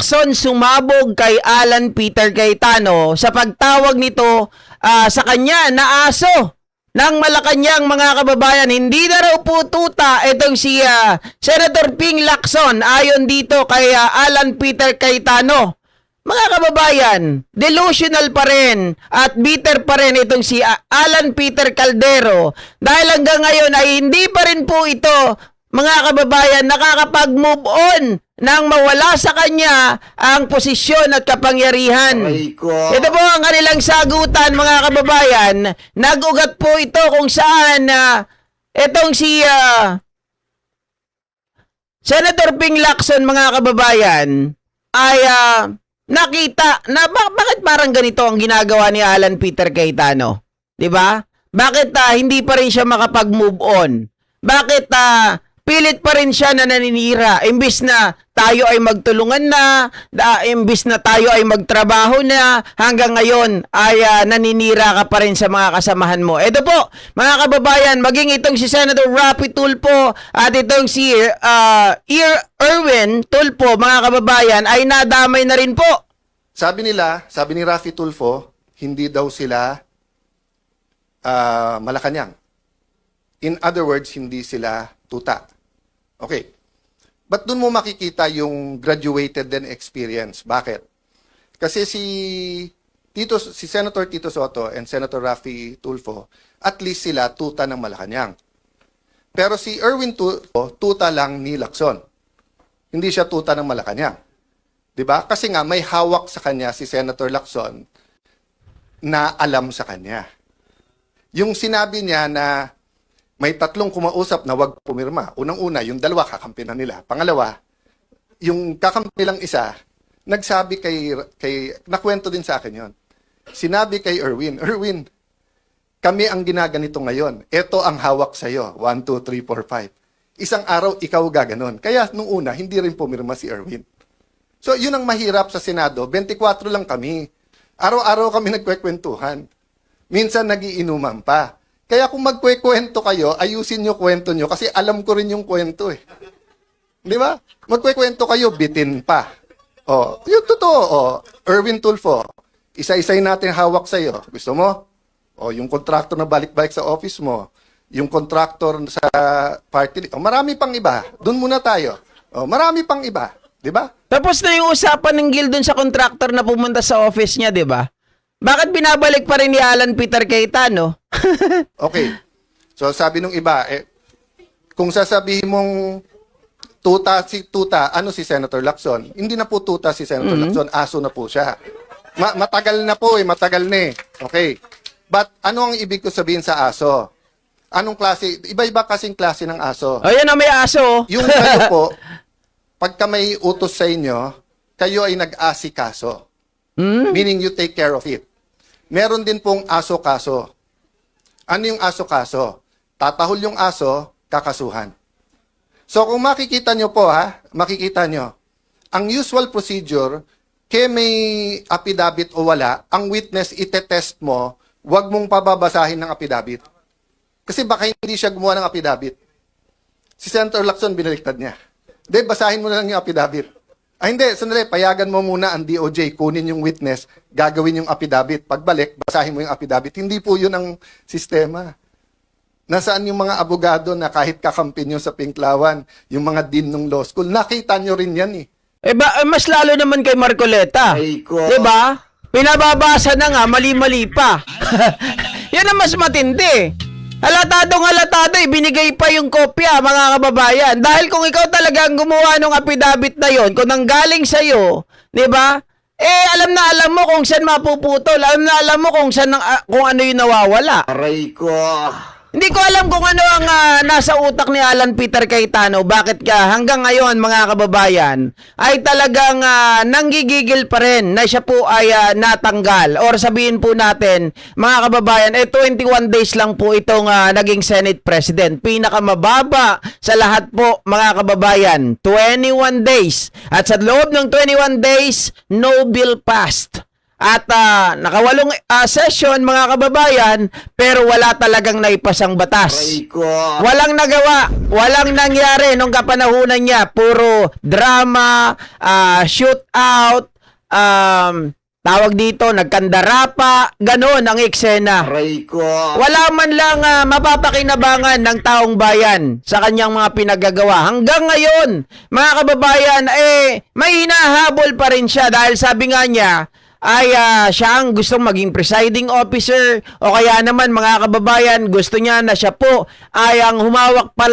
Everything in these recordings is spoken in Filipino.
Lacson sumabog kay Alan Peter Cayetano sa pagtawag nito sa kanya na aso ng Malacanang, mga kababayan. Hindi na raw po tuta itong si Senator Ping Lacson ayon dito kay Alan Peter Cayetano. Mga kababayan, delusional pa rin at bitter pa rin itong si Alan Peter Caldero dahil hanggang ngayon ay hindi pa rin po ito, mga kababayan, nakakapag-move on nang mawala sa kanya ang posisyon at kapangyarihan. Ito po ang kanilang sagutan, mga kababayan. Nag-ugat po ito kung saan itong si Senator Ping Lacson, mga kababayan, ay nakita na bakit parang ganito ang ginagawa ni Alan Peter Cayetano? 'Di ba? Bakit hindi pa rin siya makapag-move on? Bakit pilit pa rin siya na naninira? Imbis na tayo ay magtulungan na, imbis na tayo ay magtrabaho na, hanggang ngayon ay naninira ka pa rin sa mga kasamahan mo. Ito po, mga kababayan, maging itong si Senator Raffy Tulfo at itong si Erwin Tulfo, mga kababayan, ay nadamay na rin po. Sabi ni Raffy Tulfo, hindi daw sila Malacanang. In other words, hindi sila tuta. Okay. But doon mo makikita yung graduated din experience. Bakit? Kasi si Senator Tito Sotto and Senator Raffy Tulfo, at least sila tuta ng Malacanang. Pero si Erwin Tulfo, tuta lang ni Lacson. Hindi siya tuta ng Malacanang. 'Di ba? Kasi nga may hawak sa kanya si Senator Lacson na alam sa kanya. Yung sinabi niya na may tatlong kumausap na wag pumirma. Unang-una, yung dalawa kakampi na nila. Pangalawa, yung kakampi nilang isa, nagsabi nakwento din sa akin yon. Sinabi kay Erwin, kami ang ginaganito ngayon. Ito ang hawak sa'yo. 1, 2, 3, 4, 5. Isang araw, ikaw gaganon. Kaya nung una, hindi rin pumirma si Erwin. So, yun ang mahirap sa Senado. 24 lang kami. Araw-araw kami nagkwekwentuhan. Minsan nagiinuman pa. Kaya kung magkwekwento kayo, ayusin nyo kwento nyo kasi alam ko rin yung kwento eh. Di ba? Magkwekwento kayo, bitin pa. O, yung totoo, Erwin Tulfo, isa-isay natin hawak sa'yo. Gusto mo? O, yung kontraktor na balik-balik sa office mo, yung kontraktor sa party, marami pang iba. Doon muna tayo. O, marami pang iba. Di ba? Tapos na yung usapan ng Gil dun sa contractor na pumunta sa office niya, di ba? Bakit binabalik pa rin ni Alan Peter Cayetano? Okay. So sabi nung iba, kung sasabihin mong tuta, ano si Senator Lacson? Hindi na po tuta si Senator Lacson, aso na po siya. Matagal na po matagal na eh. Okay. But ano ang ibig ko sabihin sa aso? Anong klase? Iba-iba kasing klase ng aso. Ayan na may aso. Yung kayo po, pagka may utos sa inyo, kayo ay nag-asikaso. Meaning you take care of it. Meron din pong aso-kaso. Ano yung aso-kaso? Tatahol yung aso, kakasuhan. So kung makikita nyo po makikita nyo, ang usual procedure, kaya may affidavit o wala, ang witness itetest mo, huwag mong pababasahin ng affidavit. Kasi baka hindi siya gumawa ng affidavit. Si Senator Lacson, binaliktad niya. Hindi, basahin mo na lang yung affidavit. Hindi, sandali, payagan mo muna ang DOJ, kunin yung witness, gagawin yung affidavit. Pagbalik, basahin mo yung affidavit. Hindi po yun ang sistema. Nasaan yung mga abogado na kahit kakampi nyo sa Pinklawan, yung mga dean ng law school, nakita nyo rin yan eh. Mas lalo naman kay Marcoleta. Diba? Pinababasa na nga, mali-mali pa. Yan ang mas matindi. Halatado, binigay pa yung kopya, mga kababayan. Dahil kung ikaw talagang gumawa ng affidavit na yon, kung nanggaling sa'yo, di ba? Alam na alam mo kung saan mapuputol. Alam na alam mo kung saan, kung ano yung nawawala. Aray ko. Hindi ko alam kung ano ang nasa utak ni Alan Peter Cayetano. Bakit ka hanggang ngayon, mga kababayan, ay talagang nanggigigil pa rin na siya po ay natanggal. Or sabihin po natin, mga kababayan, 21 days lang po itong naging Senate President. Pinakamababa sa lahat po, mga kababayan. 21 days. At sa loob ng 21 days, no bill passed. At nakawalong session mga kababayan, pero wala talagang naipasang batas. Walang nagawa, walang nangyari nung kapanahunan niya. Puro drama, shootout, tawag dito, nagkandara pa, ganun ang eksena. Wala man lang mapapakinabangan ng taong bayan sa kanyang mga pinagagawa. Hanggang ngayon, mga kababayan, may hinahabol pa rin siya dahil sabi nga niya, ay siya ang gustong maging presiding officer o kaya naman mga kababayan gusto niya na siya po ay ang humawak pa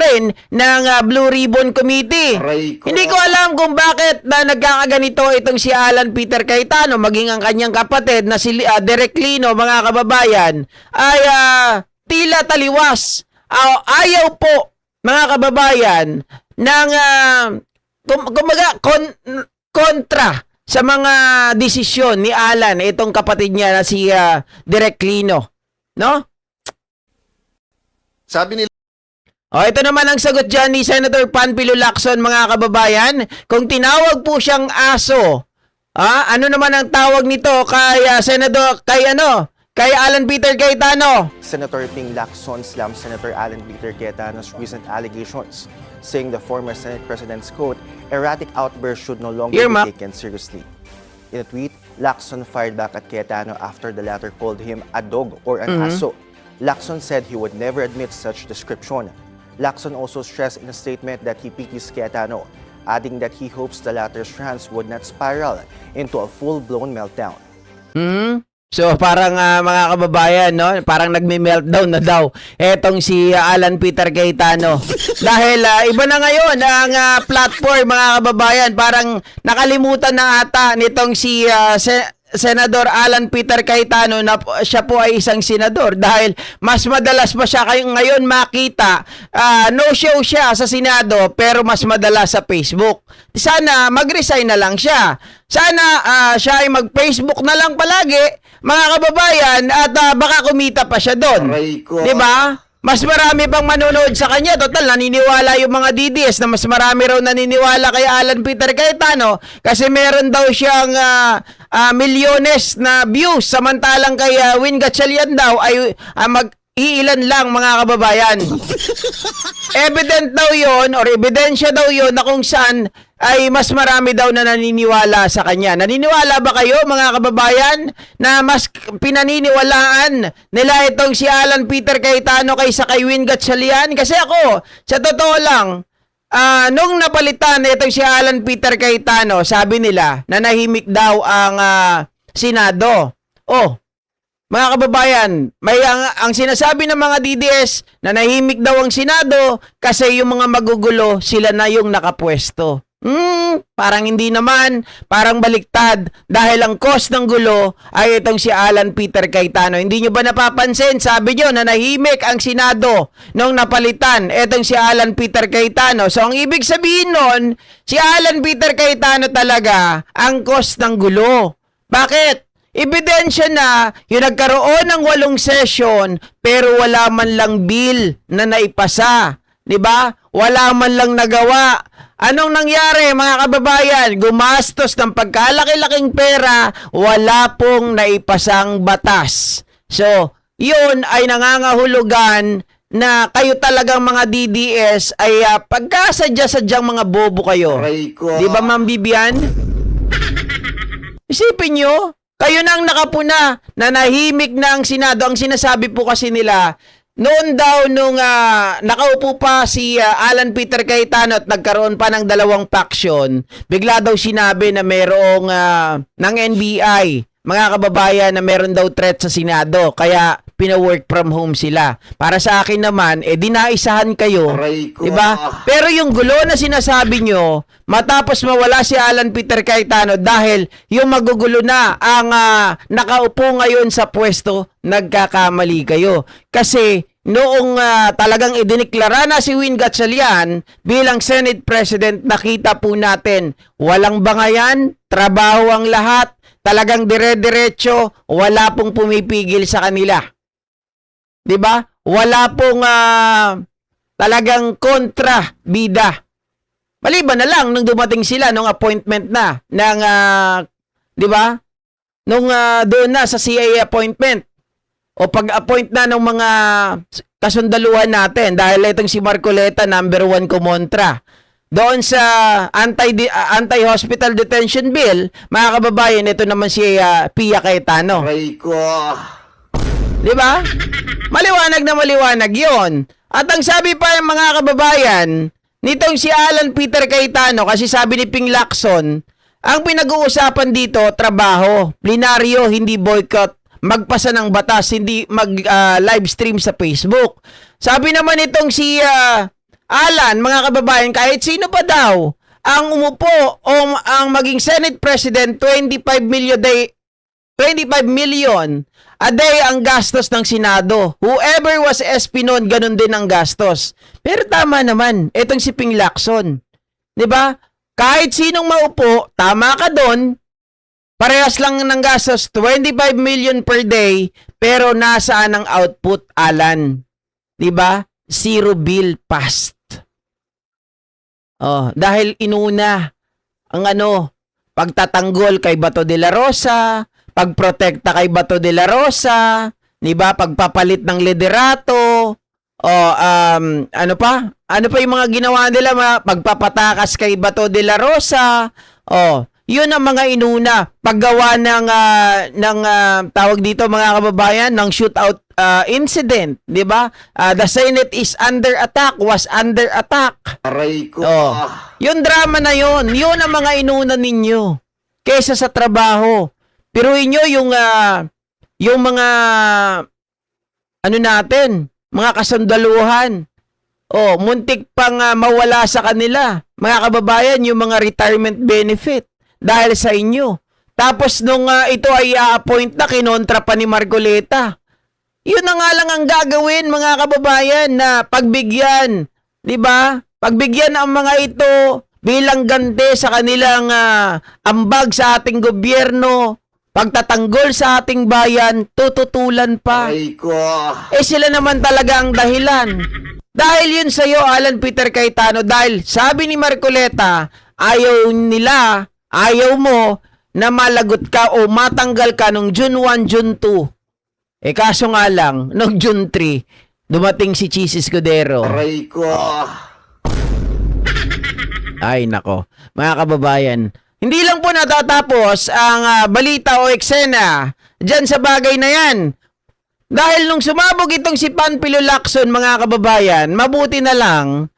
rin ng Blue Ribbon Committee. Hindi ko alam kung bakit na nagkakaganito itong si Alan Peter Cayetano maging ang kanyang kapatid na si Derek Lino mga kababayan ay tila taliwas. Ayaw po mga kababayan ng kontra sa mga desisyon ni Alan, itong kapatid niya na si Derek Lino. No? Sabi nila, Ito naman ang sagot dyan ni Senator Panfilo Lacson, mga kababayan. Kung tinawag po siyang aso, ano naman ang tawag nito kay kay Alan Peter Cayetano? Senator Ping Lacson slammed Senator Alan Peter Cayetano's recent allegations, saying the former Senate President's quote, erratic outbursts should no longer Irma. be taken seriously. In a tweet, Lacson fired back at Cayetano after the latter called him a dog or an aso. Lacson said he would never admit such description. Lacson also stressed in a statement that he pities Cayetano, adding that he hopes the latter's rants would not spiral into a full-blown meltdown. So parang mga kababayan, no, parang nagme-meltdown na daw etong si Alan Peter Cayetano. Dahil iba na ngayon ang platform mga kababayan, parang nakalimutan na ata nitong si Senador Alan Peter Cayetano na siya po ay isang senador dahil mas madalas pa siya ngayon makita, no show siya sa Senado pero mas madalas sa Facebook. Sana mag-resign na lang siya. Sana siya ay mag-Facebook na lang palagi mga kababayan at baka kumita pa siya doon. Di ba? Mas marami pang manonood sa kanya. Total, naniniwala yung mga DDS na mas marami raw naniniwala kay Alan Peter Cayetano kasi meron daw siyang milyones na views. Samantalang kay Win Gatchalian daw ay iilan lang mga kababayan. Evident daw yon or ebidensya daw yon na kung saan ay mas marami daw na naniniwala sa kanya. Naniniwala ba kayo mga kababayan na mas pinaniniwalaan nila itong si Alan Peter Cayetano kaysa kay Win Gatchalian? Kasi ako, sa totoo lang, nung napalitan itong si Alan Peter Cayetano, sabi nila na nahimik daw ang Senado. Mga kababayan, may ang sinasabi ng mga DDS na nahimik daw ang Senado kasi yung mga magugulo, sila na yung nakapwesto. Parang hindi naman, parang baliktad dahil ang cause ng gulo ay itong si Alan Peter Cayetano. Hindi nyo ba napapansin? Sabi nyo na nahimik ang Senado nung napalitan itong si Alan Peter Cayetano. So ang ibig sabihin nun, si Alan Peter Cayetano talaga ang cause ng gulo. Bakit? Ebidensya na yung nagkaroon ng 8 session pero wala man lang bill na naipasa. 'Di ba? Wala man lang nagawa. Anong nangyari mga kababayan? Gumastos ng pagkalaki-laking pera, wala pong naipasang batas. So, yun ay nangangahulugan na kayo talagang mga DDS ay pagkasadya-sadyang mga bobo kayo. Di ba, Ma'am Bibian? Isipin nyo, kayo nang nakapuna na nahimik na ang Senado. Ang sinasabi po kasi nila, noon daw nung nakaupo pa si Alan Peter Cayetano at nagkaroon pa ng 2 faction, bigla daw sinabi na mayroong ng NBI, mga kababayan, na meron daw threat sa Senado. Kaya pina-work from home sila. Para sa akin naman, dinaisahan kayo. Diba? Pero yung gulo na sinasabi nyo, matapos mawala si Alan Peter Cayetano dahil yung magugulo na ang nakaupo ngayon sa pwesto, nagkakamali kayo. Kasi noong talagang idineklara na si Win Gatchalian bilang Senate President, nakita po natin, walang bangayan, trabaho ang lahat, talagang dire-diretso, wala pong pumipigil sa kanila. 'Di ba? Wala pong talagang kontra bida. Maliban na lang nung dumating sila nung appointment na ng 'di ba? nung doon na sa CIA appointment o pag-appoint na ng mga kasundaluhan natin dahil itong si Marcoleta number 1 kumontra. Doon sa anti-hospital detention bill, mga kababayan, ito naman si Pia Cayetano. Aray ko. Di ba? Maliwanag na maliwanag yon. At ang sabi pa ng mga kababayan, nitong si Alan Peter Cayetano, kasi sabi ni Ping Lacson, ang pinag-uusapan dito, trabaho, plenaryo, hindi boycott, magpasa ng batas, hindi mag-live stream sa Facebook. Sabi naman itong si Alan, mga kababayan, kahit sino pa daw, ang umupo o ang maging Senate President, 25 million a day ang gastos ng Senado. Whoever was SP noon, ganun din ang gastos. Pero tama naman, itong si Ping Lacson. 'Di ba? Kahit sinong maupo, tama ka doon. Parehas lang ng gastos, 25 million per day, pero nasaan ang output, Alan? 'Di ba? Zero bill passed. Oh, dahil inuna ang pagtatanggol kay Bato de la Rosa, pagprotekta kay Bato de la Rosa, 'di ba? Pagpapalit ng liderato, ano pa? Ano pa yung mga ginawa nila? Pagpapatakas kay Bato de la Rosa. Yun ang mga inuna. Paggawa ng tawag dito mga kababayan, ng shootout incident, 'di ba? The Senate is under attack, was under attack. Aray ko. Yung drama na yun ang mga inuna ninyo kaysa sa trabaho. Piruin nyo yung mga natin, mga kasundaluhan. Muntik pang mawala sa kanila. Mga kababayan, yung mga retirement benefit dahil sa inyo. Tapos nung ito ay appoint na, kinontra pa ni Marcoleta. Yun na nga lang ang gagawin, mga kababayan, na pagbigyan, 'di ba? Pagbigyan ang mga ito bilang ganti sa kanilang ambag sa ating gobyerno, pagtatanggol sa ating bayan, tututulan pa. Aray ko. Sila naman talaga ang dahilan. Dahil yun sa'yo, Alan Peter Cayetano, dahil sabi ni Marcoleta, ayaw mo na malagot ka o matanggal ka nung June 1, June 2. Kaso nga lang, nung June 3, dumating si Chis Escudero. Aray ko. Ay, nako. Mga kababayan, hindi lang po natatapos ang balita o eksena dyan sa bagay na yan. Dahil nung sumabog itong si Panfilo Lacson, mga kababayan, mabuti na lang